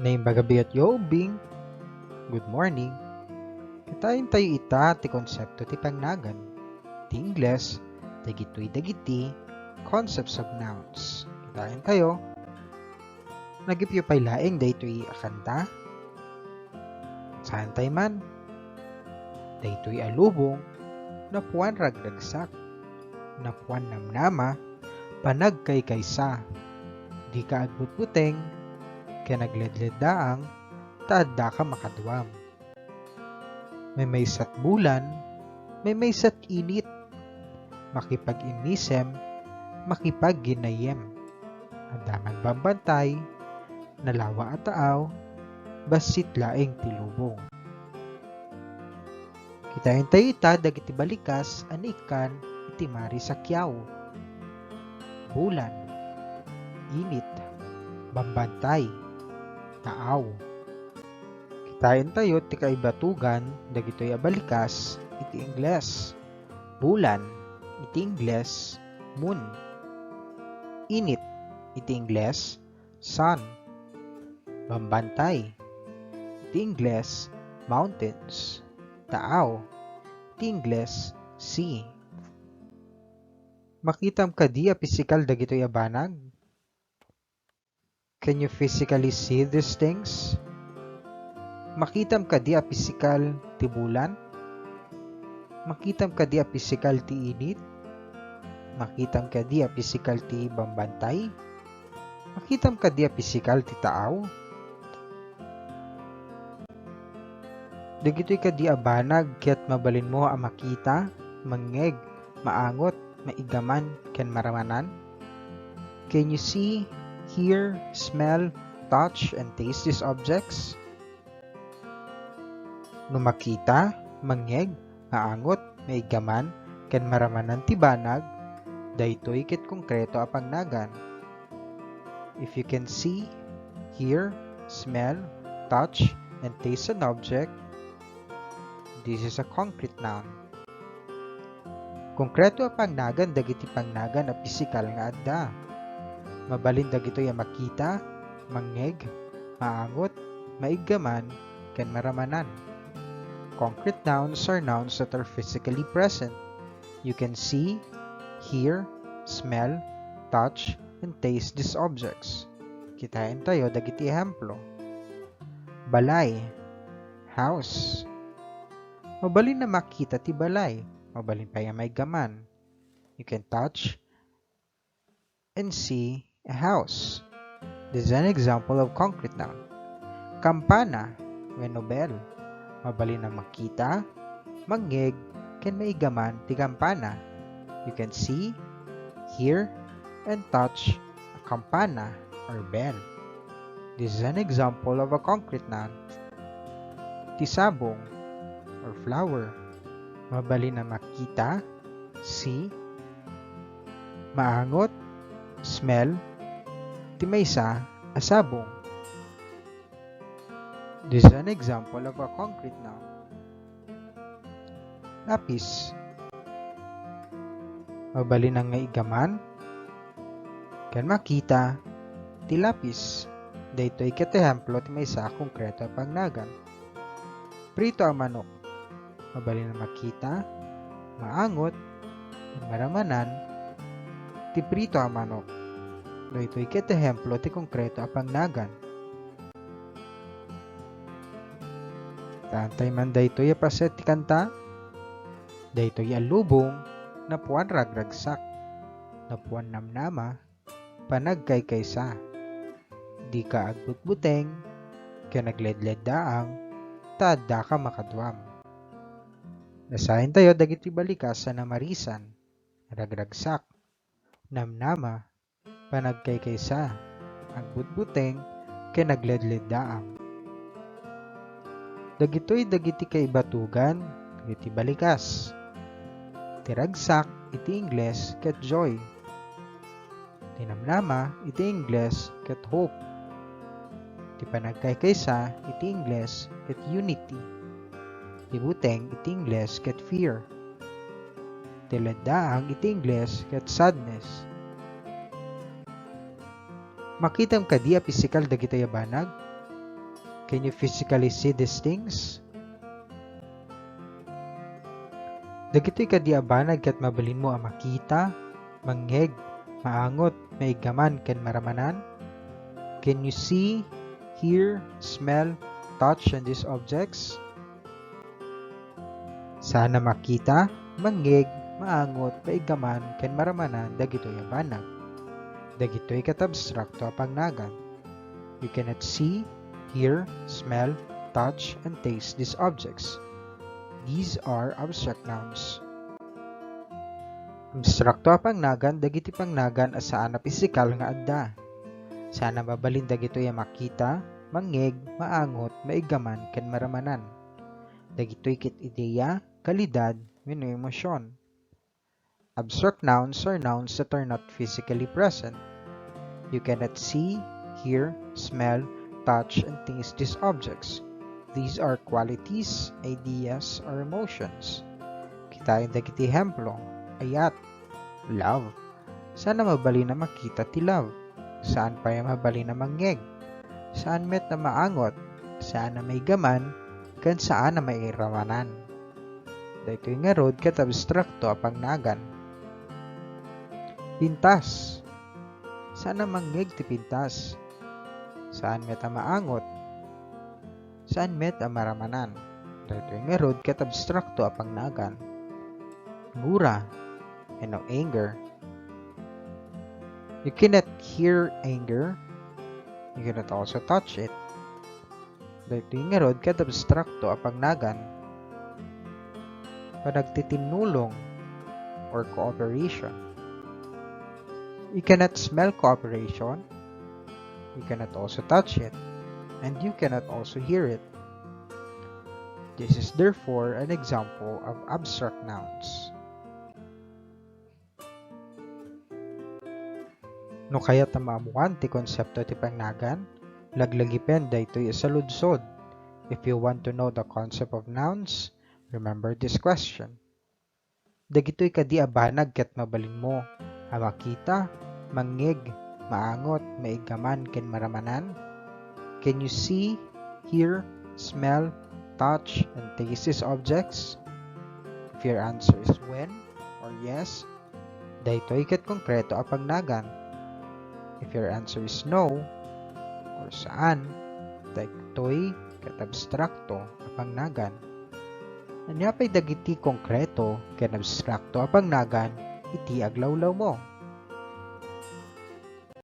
Naimbaga at yobing, good morning. Kitayin tayo ita ti konsepto ti pangnagan. Ti Ingles, dagitoy dagiti, concepts of nouns. Kitayin tayo, nagipyo pay laeng daytoy akanta. Saan tayo man? Daytoy alubong, napuan ragragsak, napuan namnama, panagkay kaysa, di ka agbutbuteng, kaya nagledleddaang, taadda ka makadwam. May sat bulan, may sat init, makipag-inisem, makipag-ginayem. Andaman bambantay, nalawa at taaw, basit laeng tilubong. Kitayin tayo ita dagiti balikas anikan iti mari sakyaw. Bulan, init, bambantay, taaw. Kitayin tayo ti kaibatugan dagitoy a balikas iti Ingles. Bulan iti Ingles, moon. Init iti Ingles, sun. Bambantay iti Ingles, mountains. Taaw iti Ingles, sea. Makitam kadi a pisikal dagitoy a banag? Can you physically see these things? Makitam kadi a pisikal ti bulan? Makitam kadi a pisikal ti init? Makitam kadi a pisikal ti bambantay? Makitam kadi a pisikal ti taaw? Dagitoy kadi a banag ket mabalin mo a makita, mangeg, maangot, maigaman ken maramanan? Can you see, hear, smell, touch, and taste these objects? No makita, mangeg, maangot, maigaman, ken maramanan ti banag, daytoy ket konkreto a pangnagan. If you can see, hear, smell, touch, and taste an object, this is a concrete noun. Konkreto a pangnagan dagiti pangnagan a pisikal nga adda. Mabalin dagitoy a makita, mangeg, maangot, maigaman, ken maramanan. Concrete nouns are nouns that are physically present. You can see, hear, smell, touch, and taste these objects. Kitayin tayo dagiti ehemplo. Balay, house. Mabalin na makita ti balay, mabalin pa yung may gaman. You can touch and see a house. This is an example of concrete noun. Kampana, wenno bell. Mabalin na makita, mangeg, ken maigaman ti kampana. You can see, hear, and touch a kampana or bell. This is an example of a concrete noun. Tisabong or flower. Mabalin na makita, see, maangot, smell, timaysa, asabong. This is an example of a concrete noun. Lapis. Mabalin ang ngaigaman, kan makita, ti lapis. Daytoy ket ehemplo ti maysa konkreto a pangnagan. Prito ang manok. Mabalin na makita, maangot, maramanan, ti prito ang manok. Daytoy ket ehemplo ti konkreto a pangnagan. Tantay man daytoy a paset ti kanta. Daytoy alubong, napuan ragragsak, napuan namnama, panagkaykaysa. Di ka agbutbuteng, kaya nagledleddaang, taadda ka makadwam. Nasahin tayo dagiti balikas sa namarisan, ragragsak, namnama, panagkaykaysa, agbutbuteng, kaya nagledleddaang. Dagitoy dagiti kaibatugan, dagiti balikas. Tiragsak iti Ingles ket joy. Tinamnama iti Ingles ket hope. Ti panagkaykaysa iti Ingles ket unity. Ti buteng iti Ingles ket fear. Ti leddaang iti Ingles ket sadness. Makitam kadi a pisikal dagitoy a banag? Can you physically see these things? Dagitoy kadiabanag ket mabalin mo ang makita, mangheg, maangot, maigaman ken maramanan. Can you see, hear, smell, touch on these objects? Sana makita, mangheg, maangot, maigaman ken maramanan dagitoy a banag. Dagitoy ket abstrakto a pangnagan. You cannot see, hear, smell, touch, and taste these objects. These are abstract nouns. Abstrakto a pangnagan dagiti pangnagan asaan na pisikal nga adda. Sana mabalin dagitoy a makita, mangheg, maangot, maigaman ken maramanan. Dagitoy ket ideya, kalidad, wenno emosyon. Abstract nouns are nouns that are not physically present. You cannot see, hear, smell, touch, and taste these objects. These are qualities, ideas, or emotions. Kitain dagiti hemplo, ayat, love. Sana mabali na makita ti love. Saan pa yung mabali na mangheg? Saan met na maangot? Saan na may gaman? Kan saan na may iramanan? Daytoy nga rod ket abstrakto a pangnagan. Pintas. Saan na mangheg ti pintas? Saan met a maangot? Saan met a maramanan? Daytoy nga rod ket abstrakto a pangnagan. Mura. Ano anger? You cannot hear anger. You cannot also touch it. Daytoy nga rod ket abstrakto a pangnagan. Panagtitinulong or cooperation. You cannot smell cooperation. You cannot also touch it. And you cannot also hear it. This is therefore an example of abstract nouns. No kaya tamamuan ti konsepto ti pangnagan, laglagipen daytoy sa ludsod. If you want to know the concept of nouns, remember this question. Dagitoy kadiabanag ket mabalin mo, a makita, mangheg, maangot, maigaman ken maramanan. Can you see, hear, smell, touch, and taste these objects? If your answer is when or yes, daytoy ket konkreto a pangnagan. If your answer is no or saan, daytoy ket abstrakto a pangnagan. Anyapay dagiti konkreto ken abstrakto a pangnagan iti aglawlaw mo.